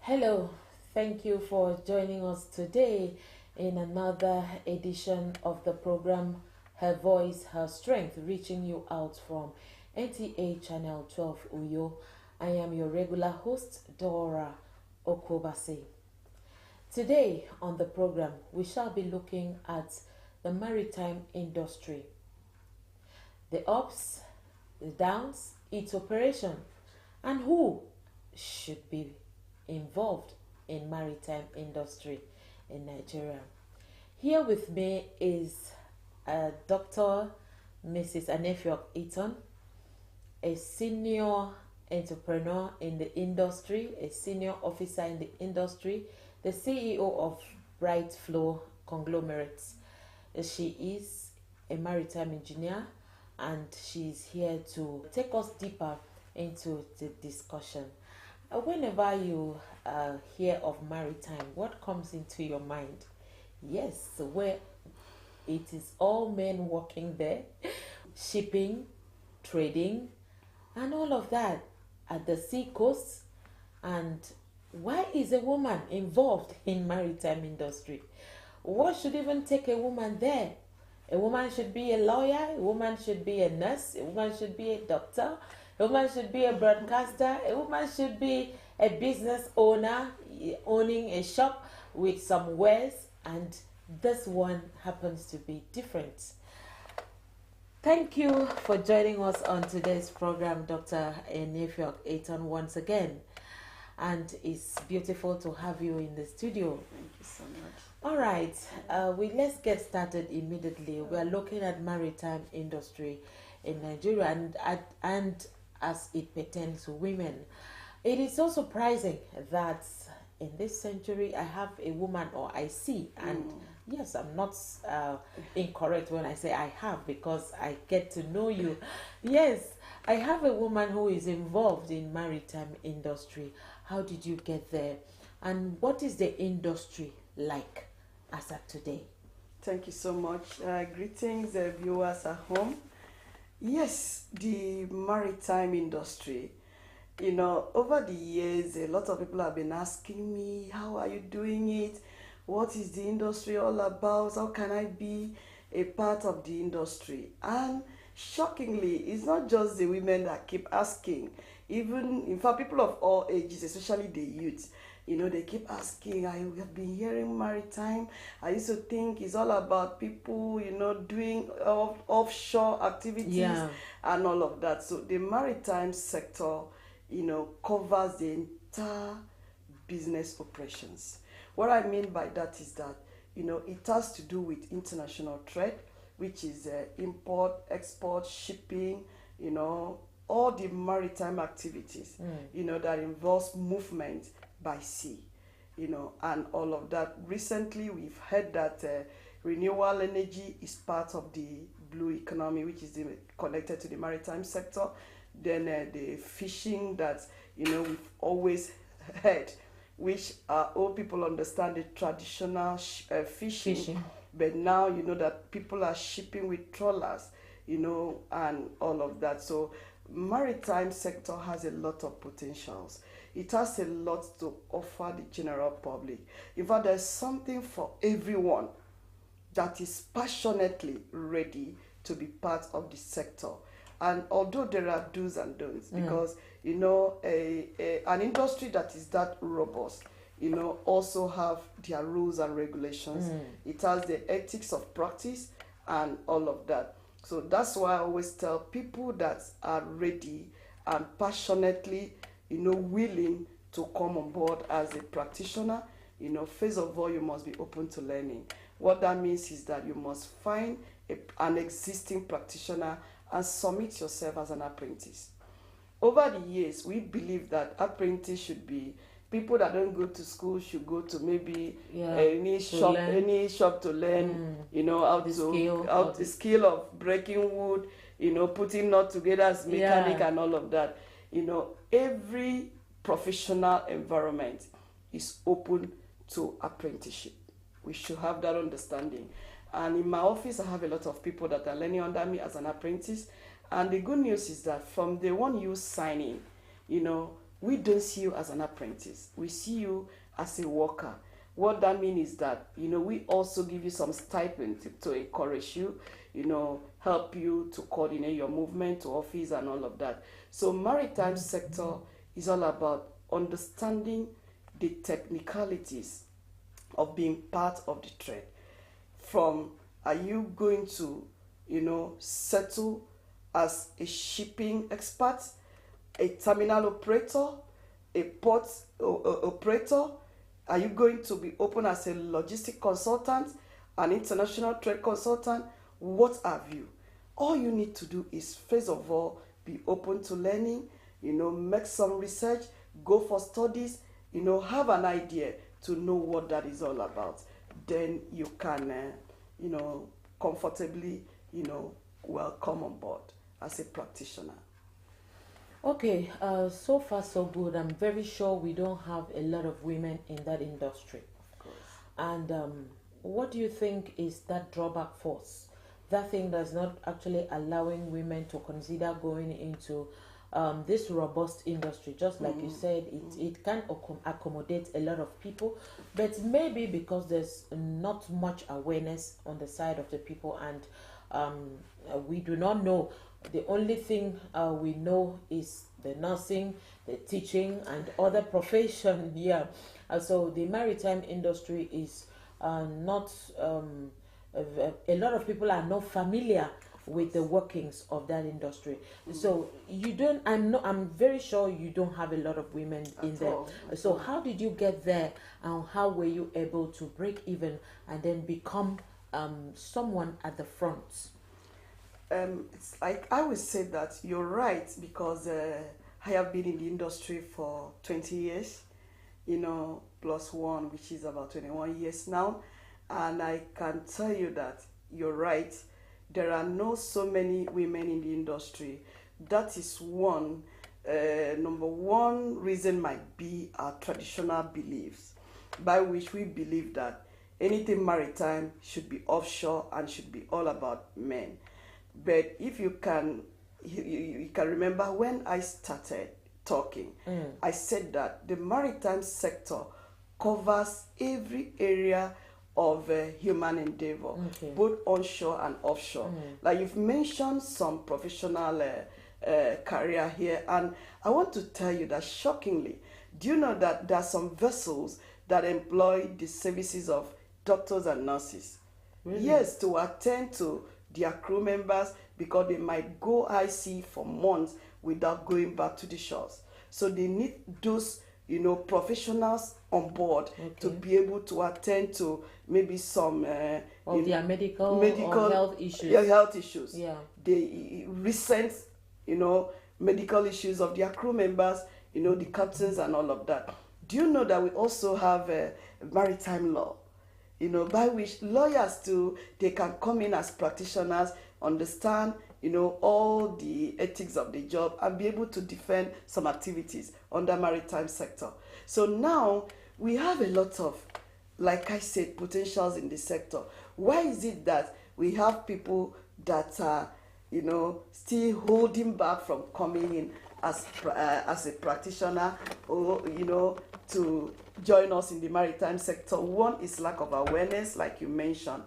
Hello, thank you for joining us today in another edition of the program Her Voice, Her Strength, reaching you out from NTA Channel 12 Uyo. I am your regular host, Dora Okobase. Today on the program, we shall be looking at the maritime industry, the ups, the downs, its operation, and who should be involved in maritime industry in Nigeria. Here with me is Dr. Mrs. Anefiok Eaton, a senior entrepreneur in the industry, a senior officer in the industry, the CEO of Bright Flow Conglomerates. She is a maritime engineer and she's here to take us deeper into the discussion. Whenever you hear of maritime, what comes into your mind? Yes, where it is all men working there, shipping, trading, and all of that at the sea coast. And why is a woman involved in maritime industry? What should even take a woman there? A woman should be a lawyer, a woman should be a nurse, a woman should be a doctor, a woman should be a broadcaster, a woman should be a business owner owning a shop with some wares, and this one happens to be different. Thank you for joining us on today's program, Dr. Anefiok Eaton, once again. And it's beautiful to have you in the studio. Thank you so much. All right, let's get started immediately. We are looking at maritime industry in Nigeria and as it pertains to women. It is so surprising that in this century I have a woman, or I see, and yes, I'm not incorrect when I say I have, because I get to know you. Yes, I have a woman who is involved in maritime industry. How did you get there? And what is the industry like as of today? Thank you so much. Greetings, viewers at home. Yes, the maritime industry. Over the years, a lot of people have been asking me, how are you doing it? What is the industry all about? How can I be a part of the industry? And shockingly, it's not just the women that keep asking. Even, in fact, people of all ages, especially the youth, they keep asking, I have been hearing maritime. I used to think it's all about people, doing offshore activities and all of that. So the maritime sector, covers the entire business operations. What I mean by that is that, it has to do with international trade, which is import, export, shipping, all the maritime activities, that involves movement by sea, and all of that. Recently, we've heard that renewable energy is part of the blue economy, which is connected to the maritime sector. Then the fishing that, we've always heard, which all people understand the traditional fishing. But now, that people are shipping with trawlers, and all of that. So maritime sector has a lot of potentials. It has a lot to offer the general public. In fact, there's something for everyone that is passionately ready to be part of the sector. And although there are do's and don'ts, because, an industry that is that robust, also have their rules and regulations. It has the ethics of practice and all of that. So that's why I always tell people that are ready and passionately, willing to come on board as a practitioner. First of all, you must be open to learning. What that means is that you must find an existing practitioner and submit yourself as an apprentice. Over the years, we believe that apprentice should be people that don't go to school, should go to maybe any shop to learn, the skill of breaking wood, putting knot together as mechanic and all of that. Every professional environment is open to apprenticeship. We should have that understanding. And in my office, I have a lot of people that are learning under me as an apprentice. And the good news is that from the one you sign in, we don't see you as an apprentice. We see you as a worker. What that means is that, we also give you some stipend to encourage you, help you to coordinate your movement to office and all of that. So maritime sector is all about understanding the technicalities of being part of the trade. From, are you going to, settle as a shipping expert, a terminal operator, a port operator? Are you going to be open as a logistic consultant, an international trade consultant? What have you? All you need to do is, first of all, be open to learning, make some research, go for studies, have an idea to know what that is all about. Then you can, comfortably, welcome on board as a practitioner. Okay, so far so good. I'm very sure we don't have a lot of women in that industry. Of course. And what do you think is that drawback force? That thing that's not actually allowing women to consider going into this robust industry. Just like you said, it can accommodate a lot of people, but maybe because there's not much awareness on the side of the people, and we do not know. The only thing we know is the nursing, the teaching, and other profession. Yeah, so the maritime industry is not. A lot of people are not familiar with the workings of that industry. So you don't. I'm very sure you don't have a lot of women in there. So how did you get there, and how were you able to break even and then become someone at the front? It's like I would say that you're right, because I have been in the industry for 20 years, plus one, which is about 21 years now. And I can tell you that you're right. There are not so many women in the industry. That is one. Number one reason might be our traditional beliefs, by which we believe that anything maritime should be offshore and should be all about men. But if you can remember when I started talking, I said that the maritime sector covers every area of human endeavor, both onshore and offshore. Like you've mentioned some professional career here, and I want to tell you that shockingly, do you know that there are some vessels that employ the services of doctors and nurses? Really? Yes, to attend to their crew members, because they might go IC for months without going back to the shores. So they need those, professionals on board to be able to attend to maybe some of their medical or health issues. Health issues. Yeah. The recent, medical issues of their crew members, the captains and all of that. Do you know that we also have maritime law? By which lawyers too, they can come in as practitioners, understand, all the ethics of the job, and be able to defend some activities under maritime sector. So now we have a lot of, like I said, potentials in the sector. Why is it that we have people that are, still holding back from coming in as a practitioner, or, to join us in the maritime sector? One is lack of awareness, like you mentioned.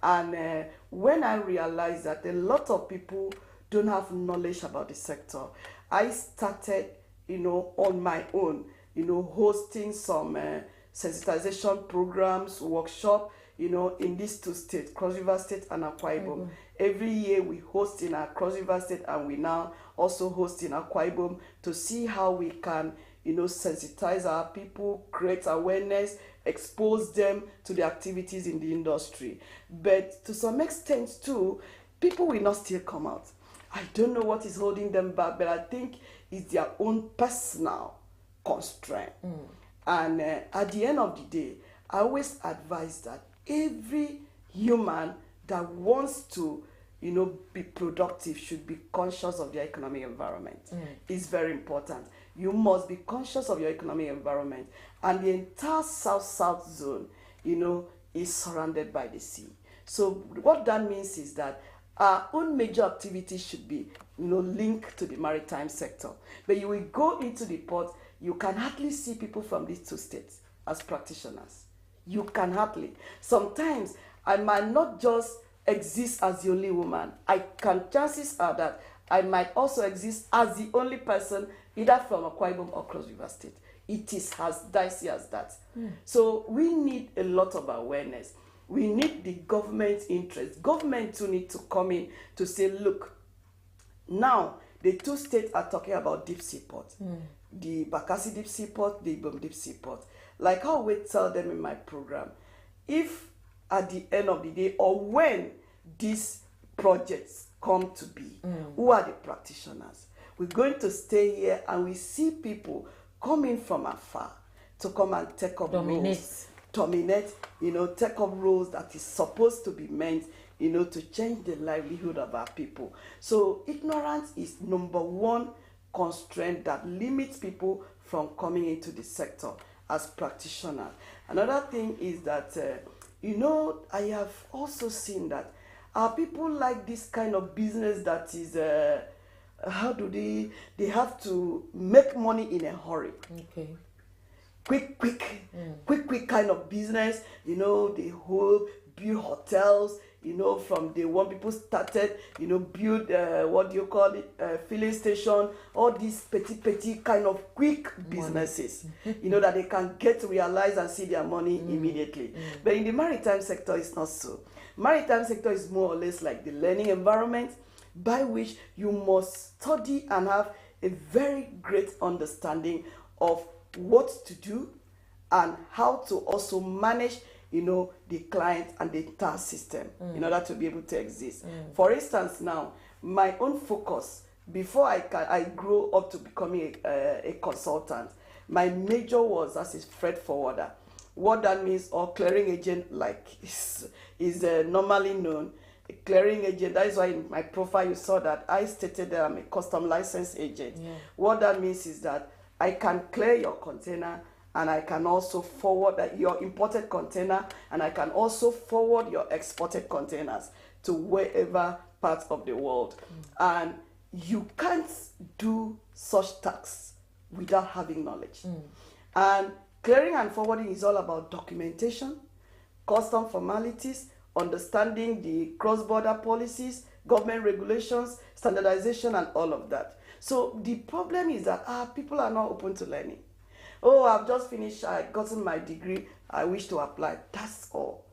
And when I realized that a lot of people don't have knowledge about the sector, I started, on my own, hosting some sensitization programs, workshop, in these two states, Cross River State and Akwa Ibom. Every year we host in our Cross River State, and we now also host in Akwa Ibom, to see how we can, sensitize our people, create awareness, expose them to the activities in the industry. But to some extent too, people will not still come out. I don't know what is holding them back, but I think it's their own personal constraint. And at the end of the day, I always advise that every human that wants to, be productive should be conscious of their economic environment. It's very important. You must be conscious of your economic environment. And the entire South-South zone, is surrounded by the sea. So what that means is that our own major activities should be, linked to the maritime sector. But you will go into the port, you can hardly see people from these two states as practitioners. You can hardly. Sometimes I might not just exist as the only woman. Chances are that I might also exist as the only person either from Akwa Ibom or Cross River State. It is as dicey as that. So we need a lot of awareness. We need the government interest. Government too need to come in to say, look, now the two states are talking about deep sea port. The Bakassi deep sea port, the Ibom deep sea port. Like how we tell them in my program, if at the end of the day or when these projects come to be, who are the practitioners? We're going to stay here and we see people coming from afar to come and take up roles. Dominate, take up roles that is supposed to be meant, to change the livelihood of our people. So ignorance is number one constraint that limits people from coming into the sector as practitioners. Another thing is that, I have also seen that our people like this kind of business that is, how do they have to make money in a hurry. Okay. Quick kind of business, they whole build hotels, from the one people started, build, filling station, all these petty kind of quick businesses, that they can get to realize and see their money immediately. But in the maritime sector, it's not so. Maritime sector is more or less like the learning environment by which you must study and have a very great understanding of what to do and how to also manage the client and the entire system in order to be able to exist. For instance, now my own focus before I grow up to becoming a consultant, my major was as a freight forwarder. What that means, or clearing agent, like is normally known. A clearing agent, that is why in my profile you saw that I stated that I'm a custom license agent. What that means is that I can clear your container and I can also forward your imported container and I can also forward your exported containers to wherever part of the world. And you can't do such tasks without having knowledge. And clearing and forwarding is all about documentation, custom formalities, understanding the cross-border policies, government regulations, standardization, and all of that. So the problem is that people are not open to learning. Oh, I've just finished, I've gotten my degree, I wish to apply. That's all.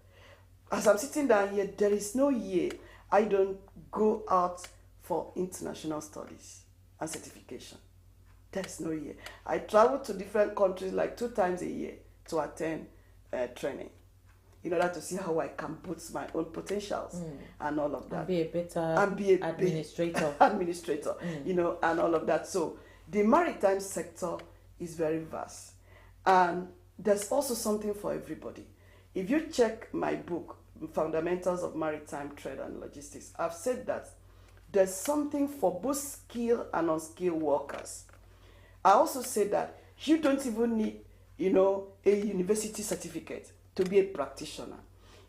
As I'm sitting down here, there is no year I don't go out for international studies and certification. There's no year. I travel to different countries like 2 times a year to attend training in order to see how I can boost my own potentials and all of that. And be a better administrator. Administrator, and all of that. So the maritime sector is very vast. And there's also something for everybody. If you check my book, Fundamentals of Maritime Trade and Logistics, I've said that there's something for both skilled and unskilled workers. I also said that you don't even need, a university certificate to be a practitioner.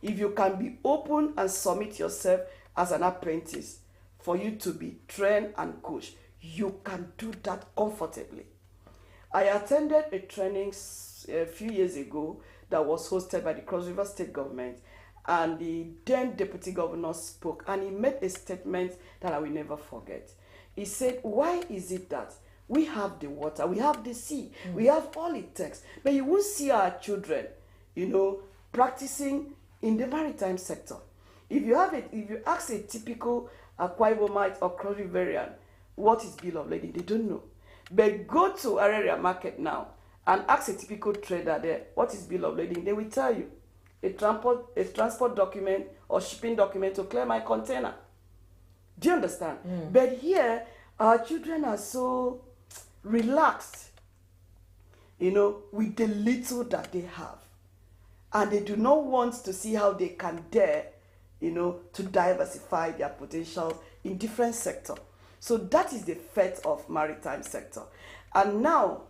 If you can be open and submit yourself as an apprentice for you to be trained and coached, you can do that comfortably. I attended a training a few years ago that was hosted by the Cross River State government, and the then deputy governor spoke and he made a statement that I will never forget. He said, why is it that we have the water, we have the sea, we have all it takes, but you won't see our children, practicing in the maritime sector? If you ask a typical Akwa Ibomite or Cross Riverian what is bill of lading, they don't know. But go to area market now and ask a typical trader there what is bill of lading, they will tell you a transport document or shipping document to clear my container. Do you understand? But here our children are so relaxed, with the little that they have, and they do not want to see how they can dare, to diversify their potentials in different sectors. So that is the fate of maritime sector. And now,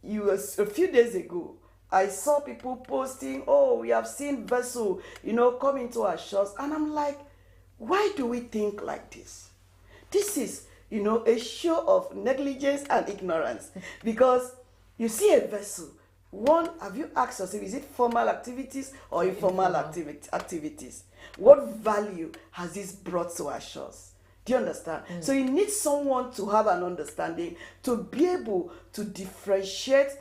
a few days ago, I saw people posting, oh, we have seen vessel, come into our shores. And I'm like, why do we think like this? This is, a show of negligence and ignorance. Because You see a vessel. One, have you asked yourself, is it formal activities or informal activities? What value has this brought to our shores? Do you understand? So you need someone to have an understanding, to be able to differentiate,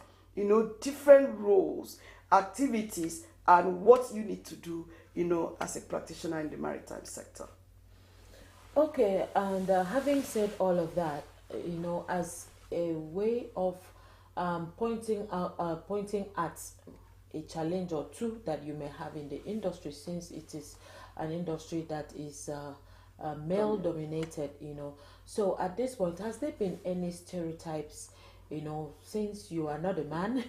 different roles, activities, and what you need to do, as a practitioner in the maritime sector. Okay, and having said all of that, as a way of pointing at a challenge or two that you may have in the industry, since it is an industry that is male dominated, So at this point, has there been any stereotypes, since you are not a man,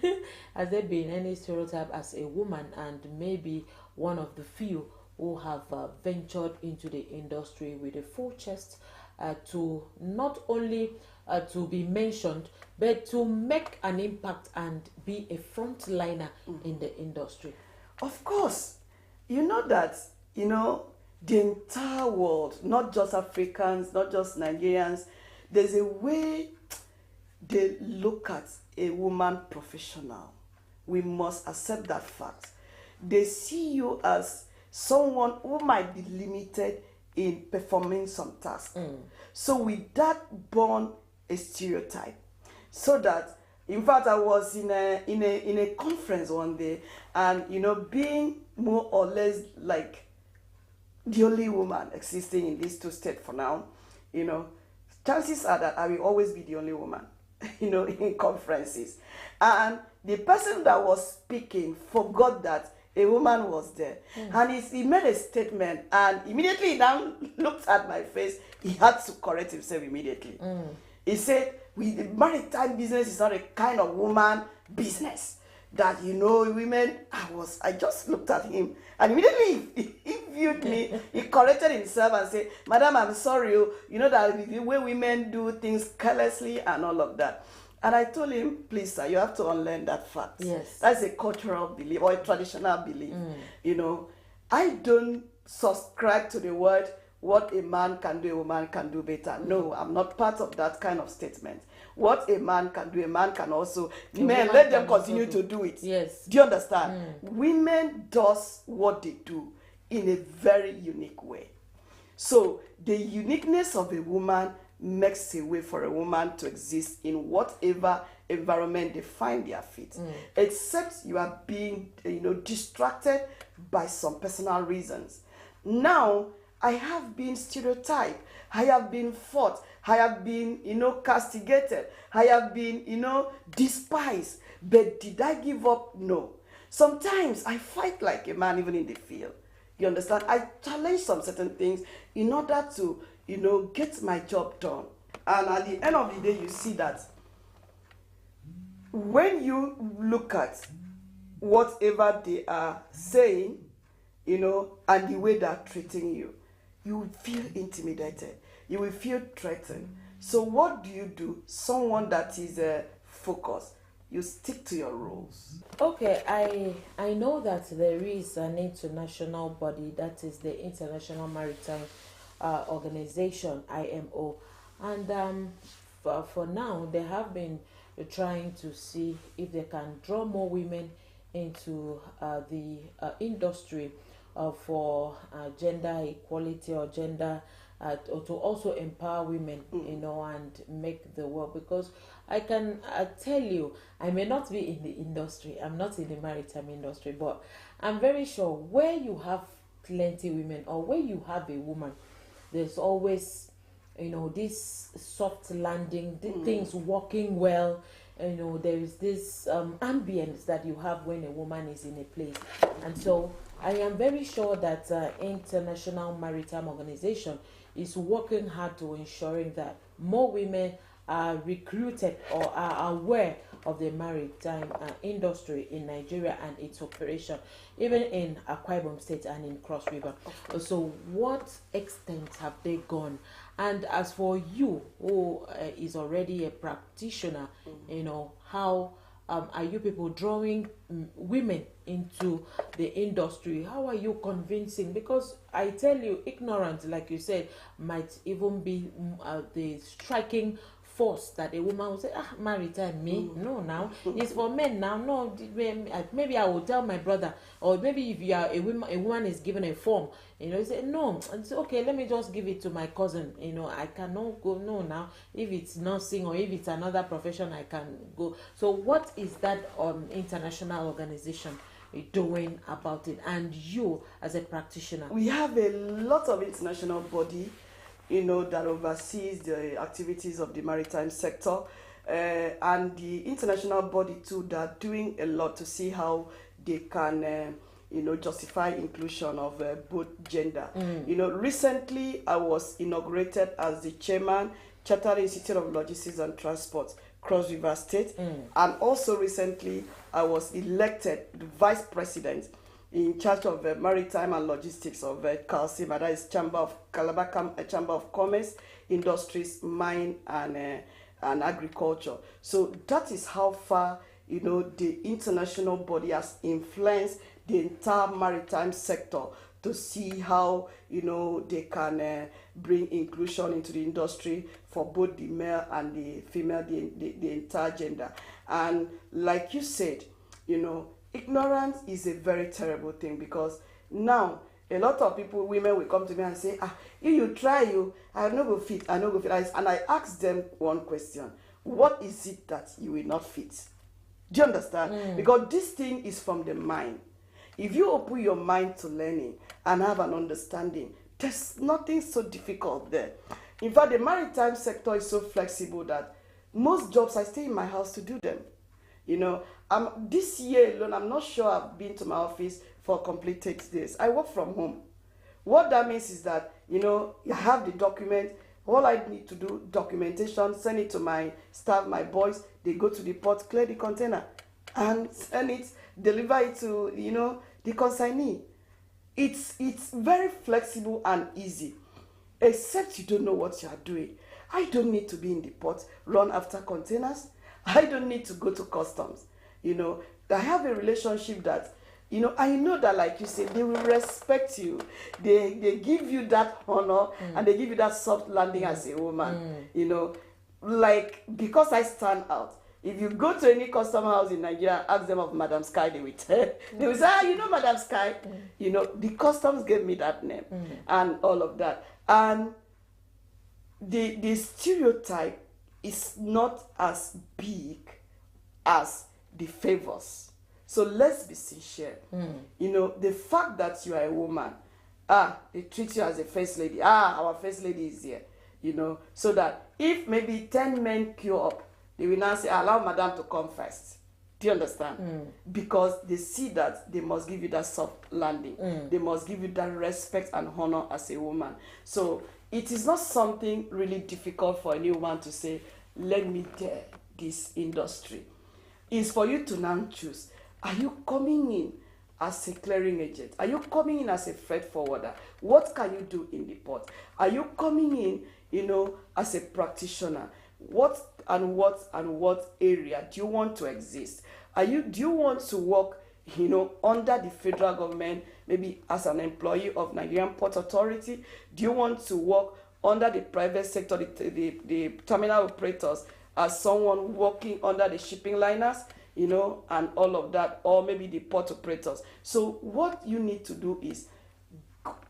has there been any stereotype as a woman and maybe one of the few who have ventured into the industry with a full chest to not only to be mentioned, but to make an impact and be a frontliner in the industry? Of course, you know that, the entire world, not just Africans, not just Nigerians, there's a way they look at a woman professional. We must accept that fact. They see you as someone who might be limited in performing some tasks. So with that born a stereotype. So that, in fact, I was in a conference one day, and being more or less like the only woman existing in these two states for now, chances are that I will always be the only woman, in conferences. And the person that was speaking forgot that a woman was there. And he made a statement, and immediately he now looked at my face. He had to correct himself immediately. He said, the maritime business is not a kind of woman business that, women. I just looked at him, and immediately he viewed me. He corrected himself and said, "Madam, I'm sorry, that the way women do things carelessly and all of that." And I told him, "Please, sir, you have to unlearn that fact. Yes. That's a cultural belief or a traditional belief. I don't subscribe to the word, what a man can do, a woman can do better. No, I'm not part of that kind of statement. What a man can do, a man can also, men, let them continue to do it." Yes. Do you understand? Women does what they do in a very unique way. So the uniqueness of a woman makes a way for a woman to exist in whatever environment they find their feet, except you are being, distracted by some personal reasons. Now, I have been stereotyped. I have been fought. I have been, castigated. I have been, despised. But did I give up? No. Sometimes I fight like a man even in the field. You understand? I challenge some certain things in order to, get my job done. And at the end of the day, you see that when you look at whatever they are saying, and the way they're treating you, you will feel intimidated. You will feel threatened. So what do? Someone that is focused, you stick to your rules. Okay, I know that there is an international body, that is the International Maritime Organization, IMO, and for now they have been trying to see if they can draw more women into the industry for gender equality or gender or to also empower women, and make the world. Because I can tell you, I may not be in the industry, I'm not in the maritime industry, but I'm very sure where you have plenty women or where you have a woman, there's always, this soft landing, things working well. There is this ambience that you have when a woman is in a place. And so I am very sure that International Maritime Organization is working hard to ensuring that more women are recruited or are aware of the maritime industry in Nigeria and its operation, even in Akwa Ibom State and in Cross River. So what extent have they gone? And as for you, who is already a practitioner, how are you people drawing women into the industry? How are you convincing? Because I tell you, ignorance, like you said, might even be the striking force that a woman will say, maritime, me? No, now. It's for men now. No, maybe I will tell my brother. Or maybe if you are a woman is given a form, you say, no, it's okay, let me just give it to my cousin. I cannot go, no, now. If it's nursing or if it's another profession, I can go. So what is that international organization doing about it, and you as a practitioner? We have a lot of international body, that oversees the activities of the maritime sector, and the international body too, that are doing a lot to see how they can justify inclusion of both gender. Recently I was inaugurated as the chairman, Chartered Institute of Logistics and Transport, Cross River State, and also recently I was elected the vice president in charge of maritime and logistics of CALCIMA, that is Calabar Chamber of Commerce, Industries, Mine and Agriculture. So that is how far the international body has influenced the entire maritime sector to see how they can bring inclusion into the industry for both the male and the female, the entire gender. And like you said, ignorance is a very terrible thing, because now a lot of women will come to me and say, if you try, I no go fit, and I ask them one question: what is it that you will not fit? Do you understand? Because this thing is from the mind. If you open your mind to learning and have an understanding, there's nothing so difficult there. In fact, the maritime sector is so flexible that most jobs I stay in my house to do them. This year alone, I'm not sure I've been to my office for a complete 6 days. I work from home. What that means is that, I have the document. All I need to do, documentation, send it to my staff, my boys. They go to the port, clear the container, and send it, deliver it to, the consignee. It's very flexible and easy, except you don't know what you are doing. I don't need to be in the port, run after containers. I don't need to go to customs. I have a relationship that, I know that, like you said, they will respect you. They give you that honor, and they give you that soft landing as a woman. Because I stand out. If you go to any customer house in Nigeria, ask them of Madam Sky, they will tell. They will say, Madam Sky. The customs gave me that name and all of that. And the stereotype is not as big as the favors. So let's be sincere. The fact that you are a woman, they treat you as a first lady. Our first lady is here. So that if maybe 10 men queue up, they will now say, allow madam to come first. Do you understand? Because they see that they must give you that soft landing. They must give you that respect and honor as a woman. So it is not something really difficult for any woman to say, let me dare this industry. It's for you to now choose. Are you coming in as a clearing agent? Are you coming in as a freight forwarder? What can you do in the port? Are you coming in, as a practitioner? What area do you want to exist? Do you want to work, under the federal government, maybe as an employee of Nigerian Port Authority? Do you want to work under the private sector, the terminal operators, as someone working under the shipping liners, and all of that, or maybe the port operators? So what you need to do is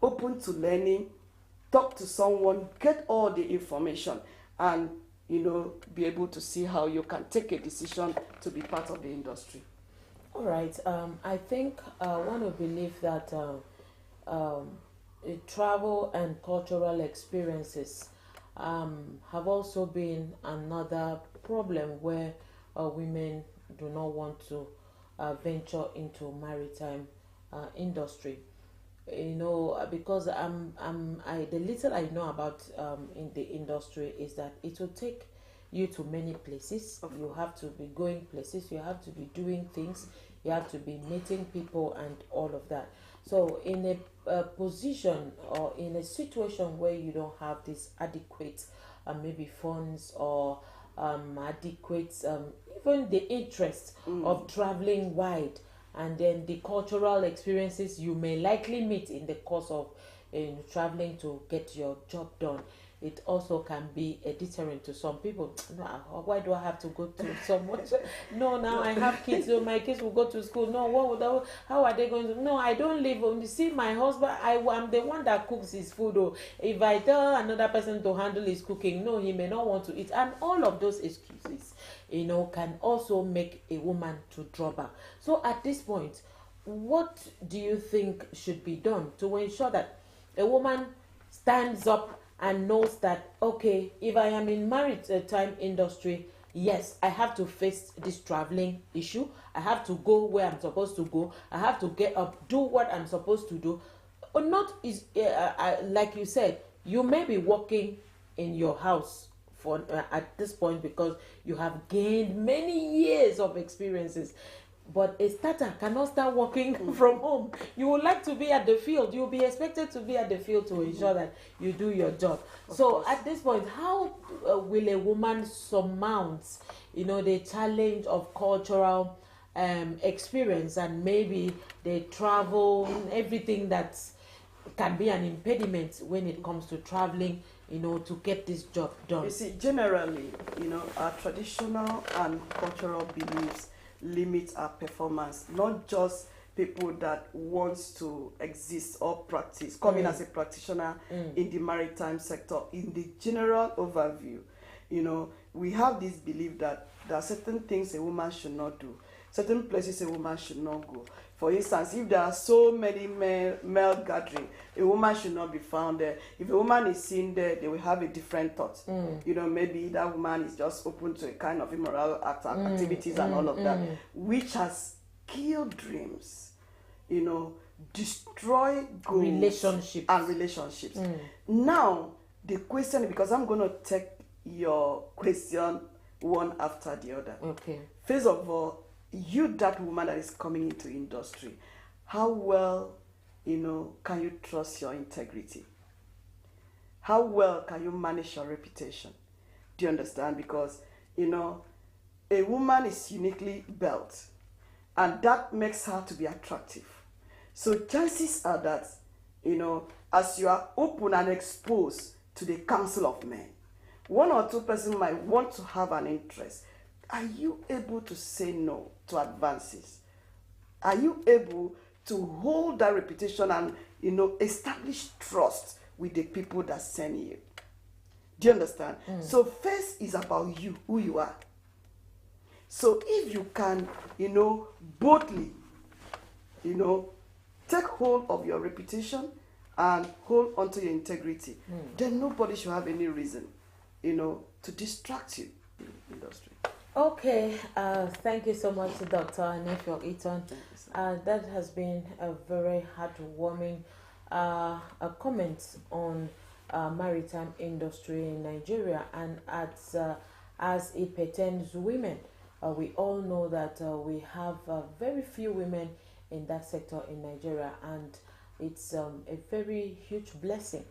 open to learning, talk to someone, get all the information, and be able to see how you can take a decision to be part of the industry. All right. I think I want to believe that travel and cultural experiences have also been another problem where women do not want to venture into maritime industry. Because the little I know about in the industry is that it will take you to many places. You have to be going places. You have to be doing things. You have to be meeting people and all of that. So in a position or in a situation where you don't have this adequate maybe funds or adequate even the interest of traveling wide, and then the cultural experiences you may likely meet in the course of traveling to get your job done, it also can be a deterrent to some people. No, why do I have to go to so much? No, now I have kids, so my kids will go to school. No, what would I, how are they going to? No, I don't live. You see, my husband, I'm the one that cooks his food. Or if I tell another person to handle his cooking, no, he may not want to eat. And all of those excuses, can also make a woman to draw back. So at this point, what do you think should be done to ensure that a woman stands up and knows that, okay, if I am in maritime industry, yes, I have to face this traveling issue. I have to go where I'm supposed to go. I have to get up, do what I'm supposed to do. Or not is like you said, you may be working in your house for at this point because you have gained many years of experiences. But a starter cannot start working from home. You would like to be at the field. You'll be expected to be at the field to ensure that you do your job. So at this point, how will a woman surmount, the challenge of cultural experience and maybe the travel, everything that can be an impediment when it comes to traveling, to get this job done? You see, generally, our traditional and cultural beliefs limit our performance, not just people that wants to exist or practice, come in as a practitioner in the maritime sector. In the general overview, we have this belief that there are certain things a woman should not do, certain places a woman should not go. For instance, if there are so many male gathering, a woman should not be found there. If a woman is seen there, they will have a different thought. Maybe that woman is just open to a kind of immoral activities and all of that, which has killed dreams, destroy goals relationships. Now, the question, because I'm going to take your question one after the other. Okay. First of all, you, that woman that is coming into industry, how well, can you trust your integrity? How well can you manage your reputation? Do you understand? Because, a woman is uniquely built, and that makes her to be attractive. So chances are that, as you are open and exposed to the council of men, one or two persons might want to have an interest. Are you able to say no to advances? Are you able to hold that reputation and, establish trust with the people that send you? Do you understand? So first is about you, who you are. So if you can, boldly, take hold of your reputation and hold onto your integrity, then nobody should have any reason, to distract you in the industry. Okay, thank you so much, Dr. Anefio Eaton. That has been a very heartwarming comment on maritime industry in Nigeria, and as it pertains to women. We all know that we have very few women in that sector in Nigeria, and it's a very huge blessing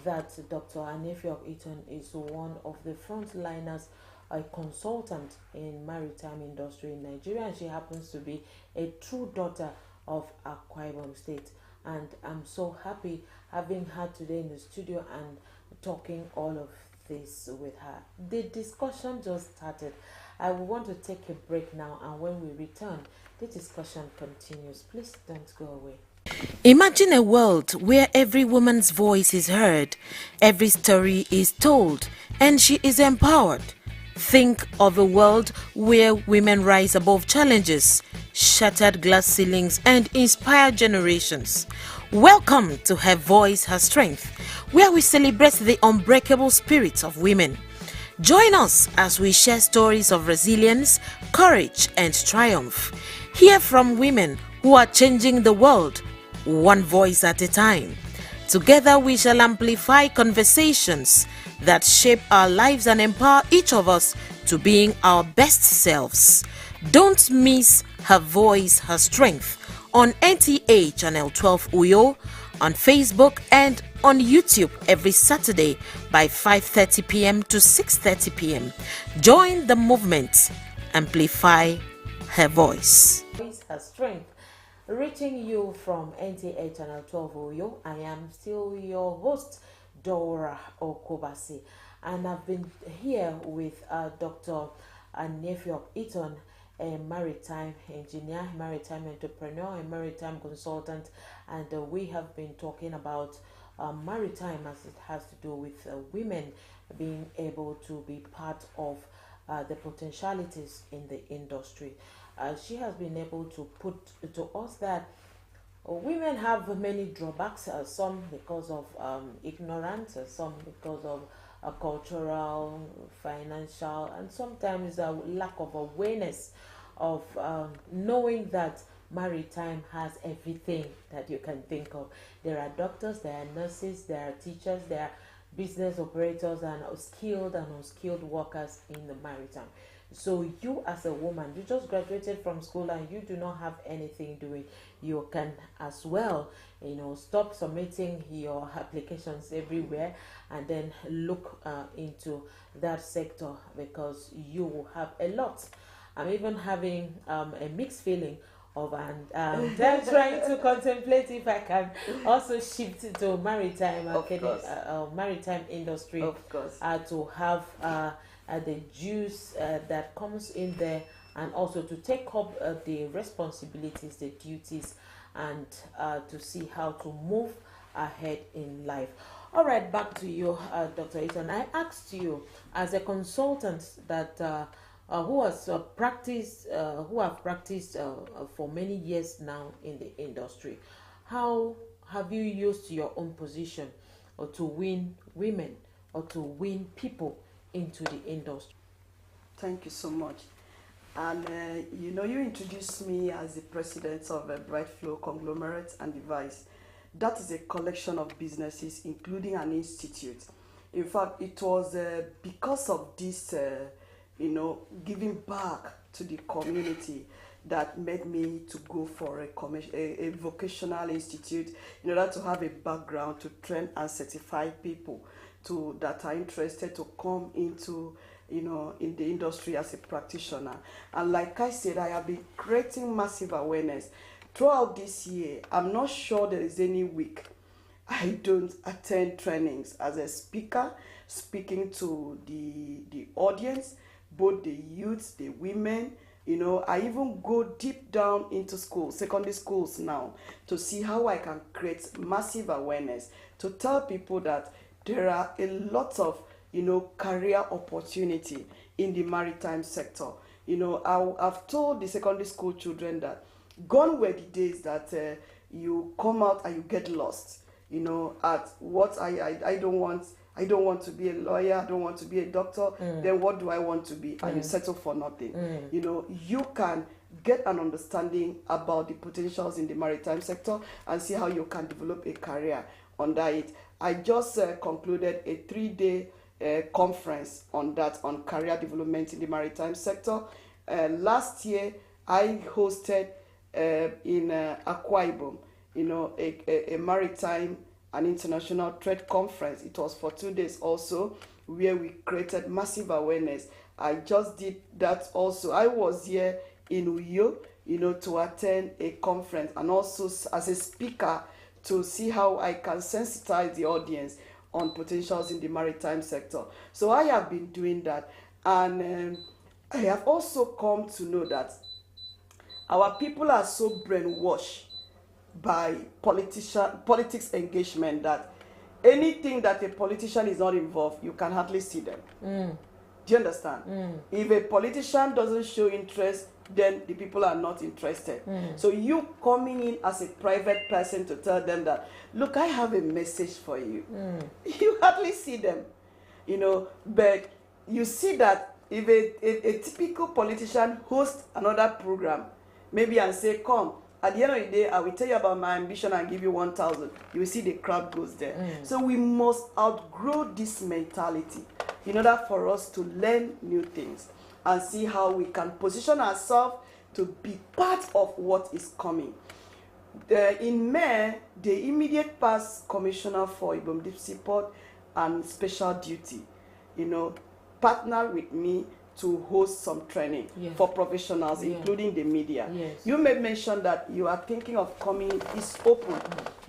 that Dr. Anefio Eaton is one of the frontliners, a consultant in maritime industry in Nigeria, and she happens to be a true daughter of Akwa Ibom State. And I'm so happy having her today in the studio and talking all of this with her. The discussion just started. I want to take a break now, and when we return, the discussion continues. Please don't go away. Imagine a world where every woman's voice is heard, every story is told, and she is empowered. Think of a world where women rise above challenges, shattered glass ceilings, and inspire generations. Welcome to Her Voice, Her Strength, where we celebrate the unbreakable spirits of women. Join us as we share stories of resilience, courage, and triumph. Hear from women who are changing the world, one voice at a time. Together we shall amplify conversations that shape our lives and empower each of us to being our best selves. Don't miss Her Voice, Her Strength on NTA Channel 12 Uyo, on Facebook and on YouTube every Saturday by 5:30 p.m. to 6:30 p.m. Join the movement. Amplify her voice. Voice, Her Strength. Reaching you from NTA Channel 12 Uyo. I am still your host, Dora Okobasi. And I've been here with Dr. Nefiop Eaton, a maritime engineer, maritime entrepreneur, a maritime consultant, and we have been talking about maritime as it has to do with women being able to be part of the potentialities in the industry. She has been able to put to us that women have many drawbacks, some because of ignorance, some because of cultural, financial, and sometimes a lack of awareness of knowing that maritime has everything that you can think of. There are doctors, there are nurses, there are teachers, there are business operators, and skilled and unskilled workers in the maritime. So you as a woman, you just graduated from school and you do not have anything doing, you can as well, stop submitting your applications everywhere and then look into that sector, because you will have a lot. I'm even having a mixed feeling of then trying to contemplate if I can also shift to maritime maritime industry, of course, to have the juice that comes in there, and also to take up the responsibilities, the duties, and to see how to move ahead in life. All right, back to you, Dr. Eaton. I asked you, as a consultant that who have practiced for many years now in the industry, how have you used your own position or to win women or to win people into the industry? Thank you so much. And you introduced me as the president of Bright Flow Conglomerate and Device. That is a collection of businesses, including an institute. In fact, it was because of this, giving back to the community that made me to go for a vocational institute in order to have a background to train and certify people that are interested to come into in the industry as a practitioner. And like I said, I have been creating massive awareness throughout this year. I'm not sure there is any week I don't attend trainings as a speaker, speaking to the audience, both the youths, the women. I even go deep down into schools, secondary schools now, to see how I can create massive awareness, to tell people that there are a lot of career opportunity in the maritime sector. I've told the secondary school children that gone were the days that you come out and you get lost. At what I don't want to be a lawyer, I don't want to be a doctor, then what do I want to be? And you settle for nothing. You can get an understanding about the potentials in the maritime sector and see how you can develop a career under it. I just concluded a 3-day conference on that, on career development in the maritime sector. Last year, I hosted in Akwa Ibom, a maritime and international trade conference. It was for 2 days also, where we created massive awareness. I just did that also. I was here in Uyo, to attend a conference and also as a speaker to see how I can sensitize the audience on potentials in the maritime sector. So I have been doing that, and I have also come to know that our people are so brainwashed by politics engagement that anything that a politician is not involved, you can hardly see them. Do you understand? If a politician doesn't show interest, then the people are not interested. So you coming in as a private person to tell them that, look, I have a message for you. You hardly see them, but you see that if a typical politician hosts another program, maybe and say, come, at the end of the day, I will tell you about my ambition and give you 1,000. You will see the crowd goes there. So we must outgrow this mentality in order for us to learn new things and see how we can position ourselves to be part of what is coming. In May, the immediate past commissioner for Ibom Deep Sea Port and Special Duty, partnered with me to host some training for professionals, including the media. You may mention that you are thinking of coming. It's open.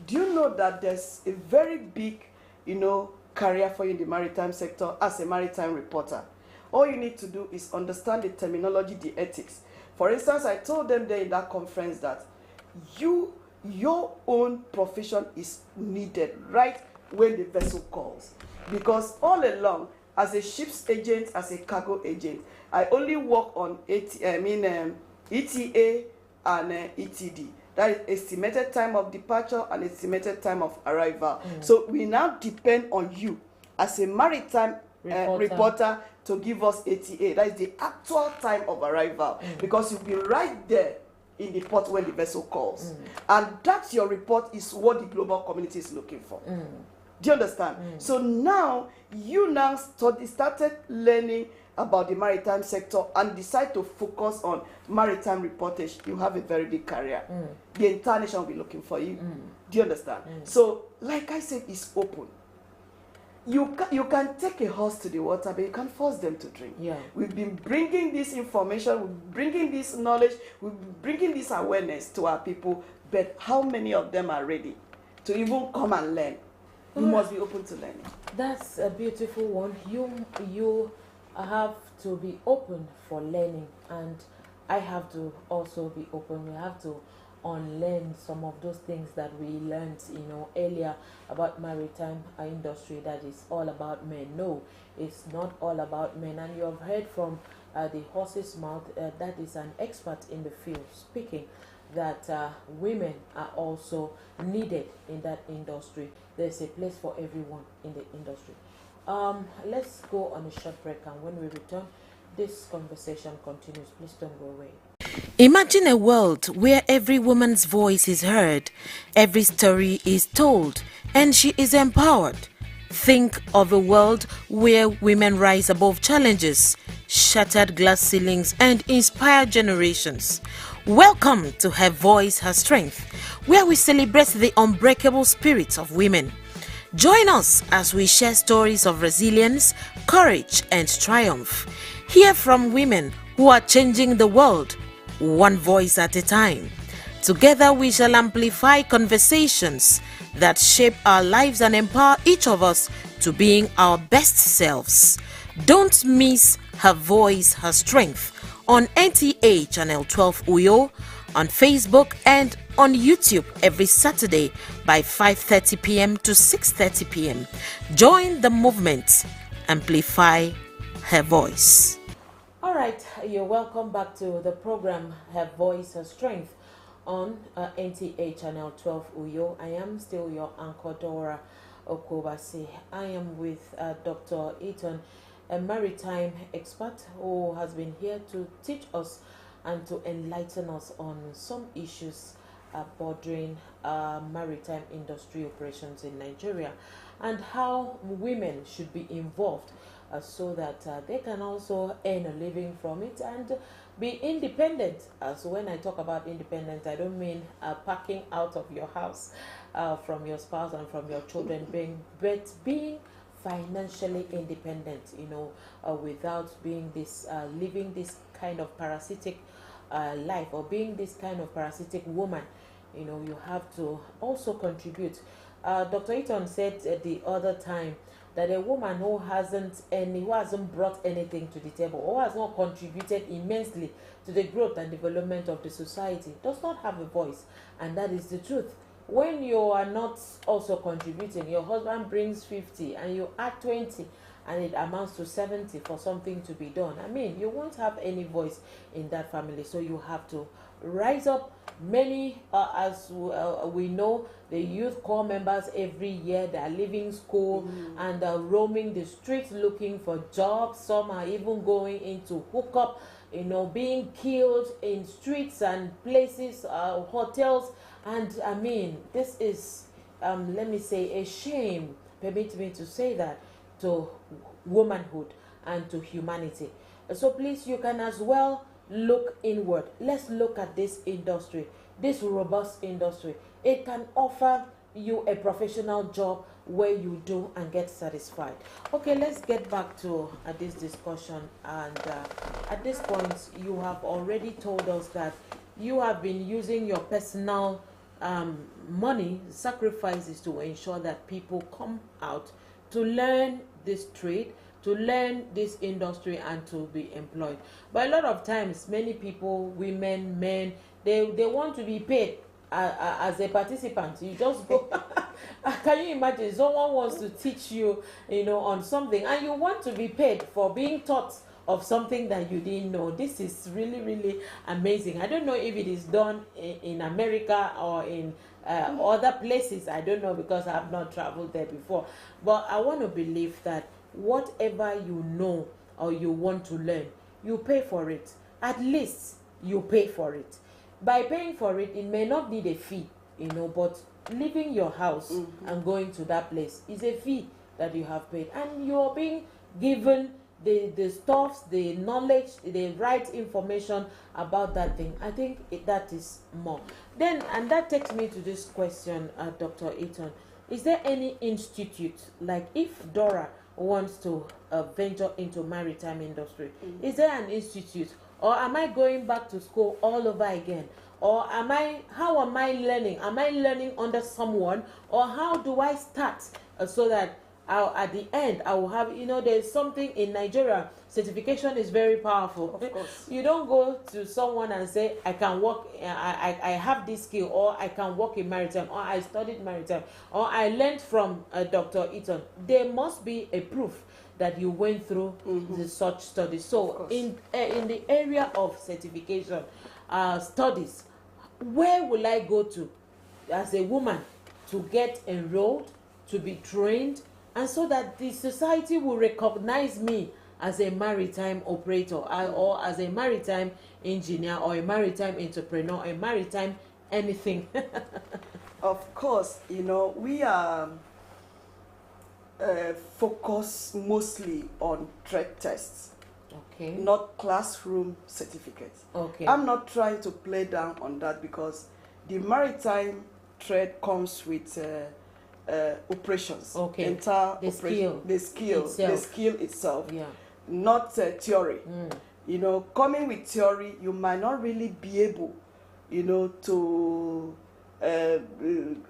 Do you know that there's a very big, career for you in the maritime sector as a maritime reporter. All you need to do is understand the terminology, the ethics. For instance, I told them there in that conference that your own profession is needed right when the vessel calls. Because all along, as a ship's agent, as a cargo agent, I only work on ETA and ETD. That is estimated time of departure and estimated time of arrival. So we now depend on you as a maritime reporter to give us ATA. That is the actual time of arrival, because you'll be right there in the port when the vessel calls. And that's your report is what the global community is looking for. Do you understand? So now, you now started learning about the maritime sector and decide to focus on maritime reportage. You have a very big career. The entire nation will be looking for you. Do you understand? So, like I said, it's open. You can take a horse to the water, but you can't force them to drink. We've been bringing this information, we're bringing this knowledge, we're bringing this awareness to our people, but how many of them are ready to even come and learn? You must be open to learning. That's a beautiful one. You have to be open for learning, and I have to also be open. We have to unlearn some of those things that we learned, earlier about maritime industry, that is all about men. No, it's not all about men. And you have heard from the horse's mouth, that is an expert in the field speaking, that women are also needed in that industry. There's a place for everyone in the industry. Let's go on a short break, and when we return, this conversation continues. Please don't go away. Imagine a world where every woman's voice is heard, every story is told, and she is empowered. Think of a world where women rise above challenges, shattered glass ceilings, and inspire generations. Welcome to Her Voice, Her Strength, where we celebrate the unbreakable spirits of women. Join us as we share stories of resilience, courage, and triumph. Hear from women who are changing the world, one voice at a time. Together we shall amplify conversations that shape our lives and empower each of us to being our best selves. Don't miss Her Voice, Her Strength on NTA Channel 12 Uyo, on Facebook and on YouTube every Saturday by 5:30 p.m. to 6:30 p.m. Join the movement. Amplify her voice. All right, you're welcome back to the program Her Voice, Her Strength on NTA Channel 12 Uyo. I am still your anchor, Dora Okobasi. I am with Dr. Eaton, a maritime expert who has been here to teach us and to enlighten us on some issues bordering maritime industry operations in Nigeria, and how women should be involved so that they can also earn a living from it and be independent. So when I talk about independent, I don't mean packing out of your house from your spouse and from your children, but being financially independent, without being this living this kind of parasitic life, or being this kind of parasitic woman. You have to also contribute. Dr. Eaton said the other time that a woman who hasn't brought anything to the table, or has not contributed immensely to the growth and development of the society, does not have a voice. And that is the truth. When you are not also contributing, your husband brings 50 and you add 20, and it amounts to 70 for something to be done. I mean, you won't have any voice in that family. So you have to rise up. Many, as we know, the youth corps members every year, they are leaving school and roaming the streets looking for jobs. Some are even going into hookup, being killed in streets and places, hotels. And I mean, this is, let me say, a shame, permit me to say that, to womanhood and to humanity. So please, you can as well look inward. Let's look at this industry, this robust industry. It can offer you a professional job where you do and get satisfied. Okay, let's get back to this discussion. And at this point, you have already told us that you have been using your personal money sacrifices to ensure that people come out to learn this trade, to learn this industry, and to be employed. But a lot of times, many people, women, men, they want to be paid as a participant. You just go. Can you imagine? Someone wants to teach you, on something, and you want to be paid for being taught of something that you didn't know. This is really, really amazing. I don't know if it is done in America or in other places. I don't know, because I have not traveled there before. But I want to believe that whatever you know or you want to learn, you pay for it. At least you pay for it. By paying for it, it may not need a fee, but leaving your house and going to that place is a fee that you have paid, and you're being given the stuffs, the knowledge, the right information about that thing. I think that is more. Then, and that takes me to this question, Dr. Eaton. Is there any institute, like if Dora wants to venture into maritime industry, is there an institute, or am I going back to school all over again? Or how am I learning? Am I learning under someone? Or how do I start so that at the end I will have, there's something in Nigeria, certification is very powerful. Of course. You don't go to someone and say, I can work, I have this skill, or I can work in maritime, or I studied maritime, or I learned from Dr. Eaton. There must be a proof that you went through such studies. So in the area of certification studies, where will I go to as a woman to get enrolled, to be trained, and so that the society will recognize me as a maritime operator, or as a maritime engineer, or a maritime entrepreneur, a maritime anything? Of course, we are focused mostly on trade tests. Okay. Not classroom certificates. Okay. I'm not trying to play down on that, because the maritime trade comes with operations. Okay. Entire The operation, the skill itself. Yeah. Not theory. Coming with theory, you might not really be able, to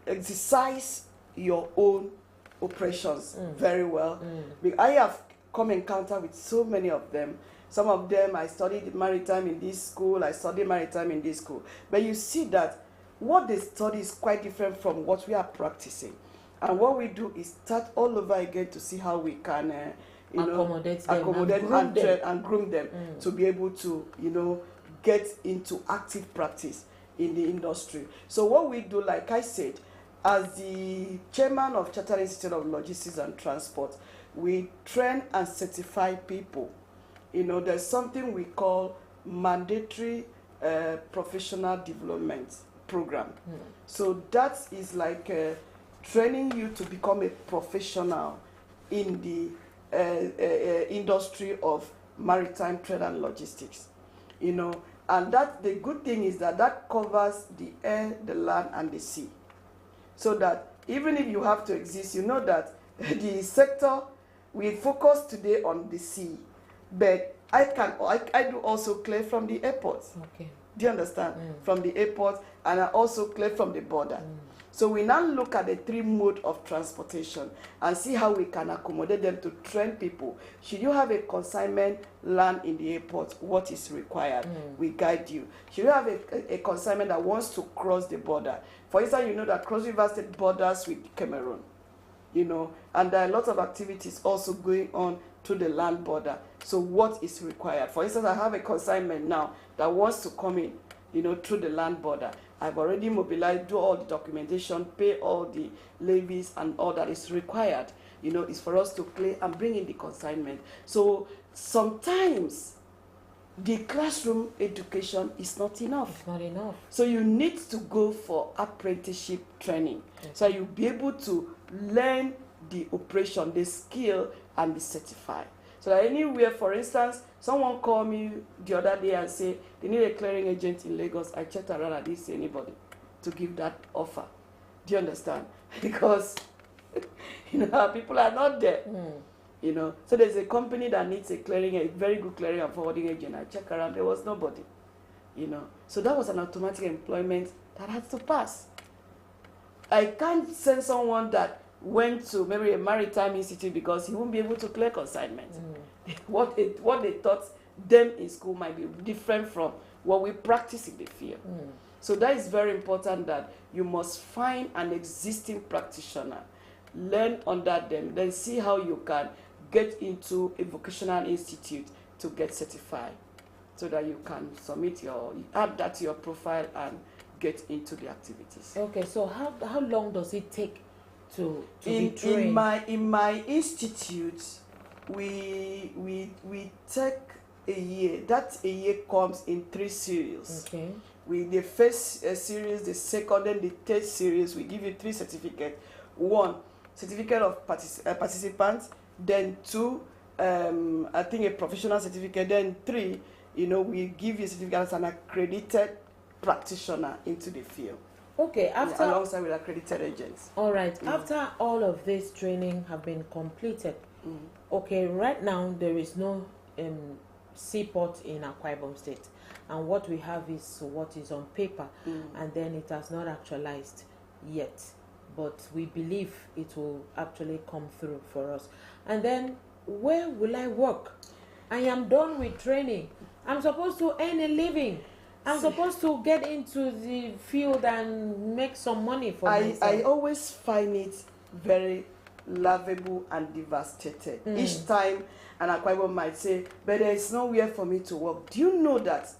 exercise your own operations very well. I have come encounter with so many of them. Some of them, I studied maritime in this school, I studied maritime in this school. But you see that what they study is quite different from what we are practicing. And what we do is start all over again to see how we can accommodate and groom them to be able to, get into active practice in the industry. So what we do, like I said, as the chairman of Chartered Institute of Logistics and Transport, we train and certify people. There's something we call mandatory professional development program. So that is like training you to become a professional in the industry of maritime trade and logistics. And that the good thing is that covers the air, the land, and the sea. So that even if you have to exist, that the sector, we focus today on the sea, but I do also clear from the airport. Okay. Do you understand? From the airport, and I also clear from the border. So we now look at the three modes of transportation and see how we can accommodate them to train people. Should you have a consignment land in the airport, what is required? We guide you. Should you have a consignment that wants to cross the border? For instance, that Cross River State borders with Cameroon, and there are a lot of activities also going on to the land border. So what is required? For instance, I have a consignment now that wants to come in, through the land border. I've already mobilized, do all the documentation, pay all the levies and all that is required. Is for us to clear and bring in the consignment. So sometimes the classroom education is not enough. It's not enough. So you need to go for apprenticeship training. Okay. So you'll be able to learn the operation, the skill, and be certified. So that anywhere, for instance, someone called me the other day and said they need a clearing agent in Lagos. I checked around, I didn't see anybody to give that offer. Do you understand? Because people are not there. So there's a company that needs a very good clearing and forwarding agent. I checked around, there was nobody. So that was an automatic employment that had to pass. I can't send someone that went to maybe a maritime institute because he won't be able to clear consignment. What they taught them in school might be different from what we practice in the field. So that is very important, that you must find an existing practitioner, learn under them, then see how you can get into a vocational institute to get certified, so that you can add that to your profile and get into the activities. Okay, so how long does it take to be trained? In my institute, we take a year. That a year comes in 3 series. Okay. With the first series, the second, and the third series, we give you 3 certificates. 1, certificate of participants. Then 2, I think a professional certificate. Then 3, we give you a certificate as an accredited practitioner into the field. Okay, alongside with accredited agents. All right. After all of this training have been completed, okay, right now there is no seaport in Akwa Ibom State, and what we have is what is on paper, and then it has not actualized yet, but we believe it will actually come through for us. And then where will I work? I am done with training. I'm supposed to earn a living. I'm supposed to get into the field and make some money for myself. I always find it very lovable and devastated. Each time an Akwa Ibom might say, but there is nowhere for me to work. Do you know that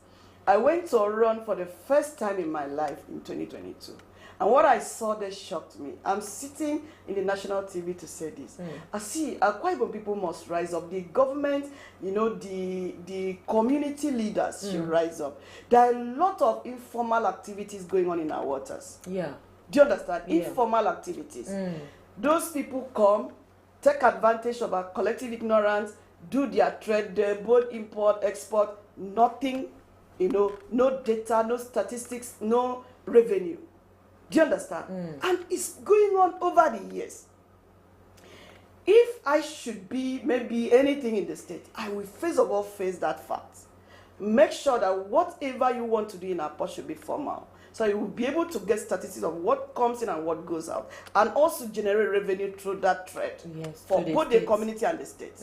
I went to a run for the first time in my life in 2022? And what I saw there shocked me. I'm sitting in the national TV to say this. I see Akwa Ibom people must rise up. The government, the community leaders should rise up. There are a lot of informal activities going on in our waters. Yeah. Do you understand? Yeah. Informal activities. Those people come, take advantage of our collective ignorance, do their trade there, both import, export, nothing, no data, no statistics, no revenue. Do you understand? And it's going on over the years. If I should be maybe anything in the state, I will first of all face that fact. Make sure that whatever you want to do in our port should be formal. So you will be able to get statistics of what comes in and what goes out, and also generate revenue through that trade, for both the community and the state.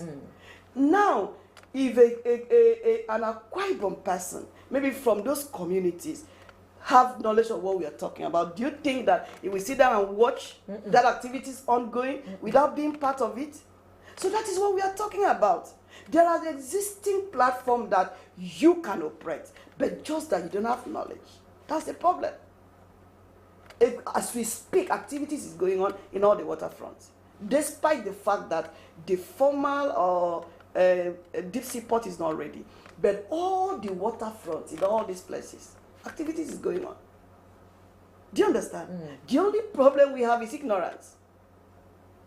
Now, if an Akwa Ibom person, maybe from those communities, have knowledge of what we are talking about, do you think that if we sit down and watch that activity is ongoing without being part of it? So that is what we are talking about. There are existing platforms that you can operate, but just that you don't have knowledge. That's the problem. As we speak, activities is going on in all the waterfronts, despite the fact that the formal or deep sea port is not ready. But all the waterfronts in all these places, activities is going on. Do you understand? The only problem we have is ignorance.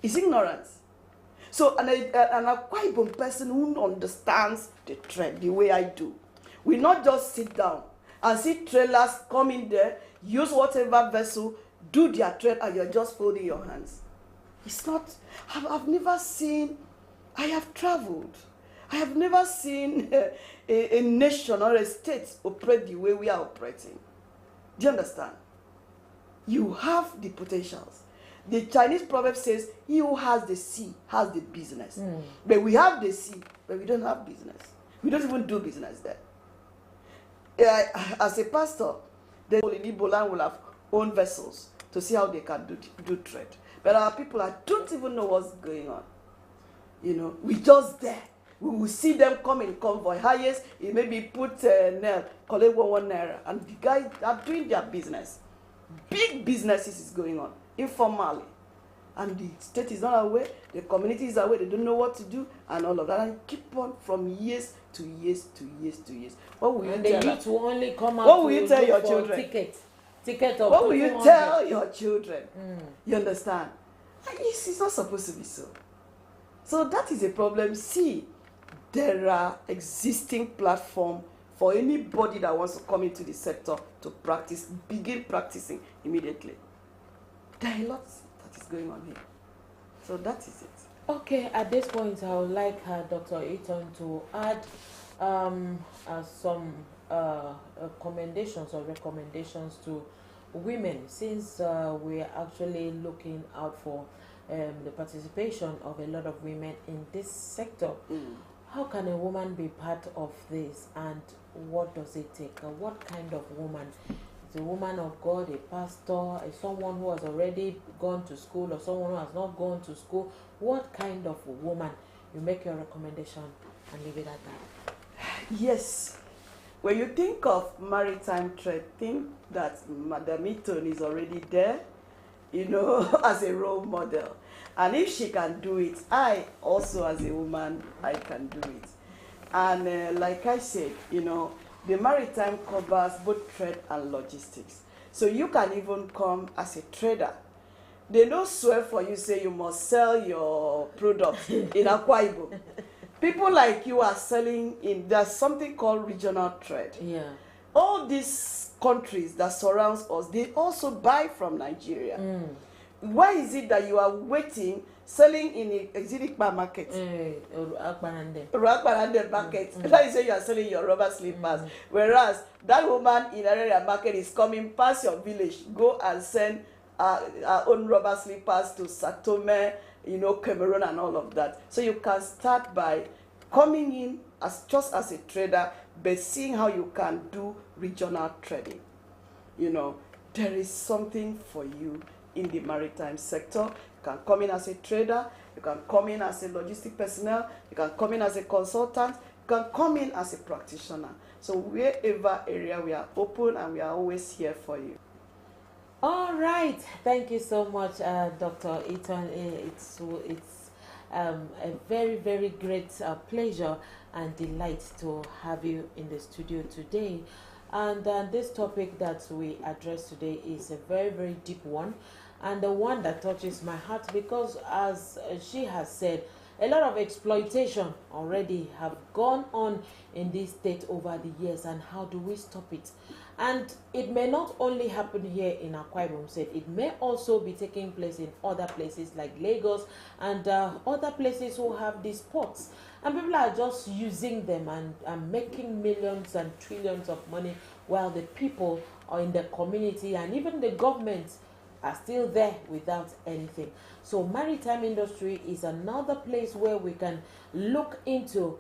It's ignorance. So an Akwa Ibom person who understands the trend the way I do, we not just sit down and see trailers come in there, use whatever vessel, do their trade, and you're just folding your hands. It's not. I've never seen. I have traveled. I have never seen a nation or a state operate the way we are operating. Do you understand? You have the potentials. The Chinese proverb says, he who has the sea has the business. But we have the sea, but we don't have business. We don't even do business there. As a pastor, the Bolan will have own vessels to see how they can do trade. But our people, I don't even know what's going on. We just there. We will see them come in convoy. Highest, it maybe put nail, collect 1 naira, and the guys are doing their business. Big businesses is going on informally, and the state is not aware. The community is aware. They don't know what to do, and all of that, and keep on from years to years to years to years. What will you and tell? They need to only come out. What will you tell your children? Ticket of. What will you tell your children? You understand? It's not supposed to be so. So that is a problem. See, there are existing platforms for anybody that wants to come into the sector to practice, begin practicing immediately. There are lots that is going on here. So that is it. Okay, at this point, I would like Dr. Eaton to add some commendations or recommendations to women, since we're actually looking out for the participation of a lot of women in this sector. How can a woman be part of this, and what does it take? What kind of woman? Is a woman of God, a pastor, someone who has already gone to school, or someone who has not gone to school? What kind of woman? You make your recommendation and leave it at that. Yes. When you think of maritime trade, think that Madam Eaton is already there, as a role model. And if she can do it, I also, as a woman, I can do it. And like I said, the maritime covers both trade and logistics. So you can even come as a trader. They don't swear for you, say you must sell your products in Akwa Ibom. People like you are selling there's something called regional trade. Yeah. All these countries that surrounds us, they also buy from Nigeria. Why is it that you are waiting, selling in a Exidikpa market? Akbarande market. That is why you are selling your rubber slippers. Whereas that woman in area market is coming past your village, go and send our own rubber slippers to Satome, Cameroon and all of that. So you can start by coming in just as a trader, but seeing how you can do regional trading. There is something for you in the maritime sector. You can come in as a trader, you can come in as a logistic personnel, you can come in as a consultant, you can come in as a practitioner. So wherever area, we are open and we are always here for you. All right, thank you so much, Dr. Eaton. It's a very, very great pleasure and delight to have you in the studio today. And this topic that we address today is a very, very deep one, and the one that touches my heart, because as she has said, a lot of exploitation already have gone on in this state over the years, and how do we stop it? And it may not only happen here in Akwa Ibom State, it may also be taking place in other places like Lagos and other places who have these ports. And people are just using them and making millions and trillions of money, while the people are in the community and even the government are still there without anything. So maritime industry is another place where we can look into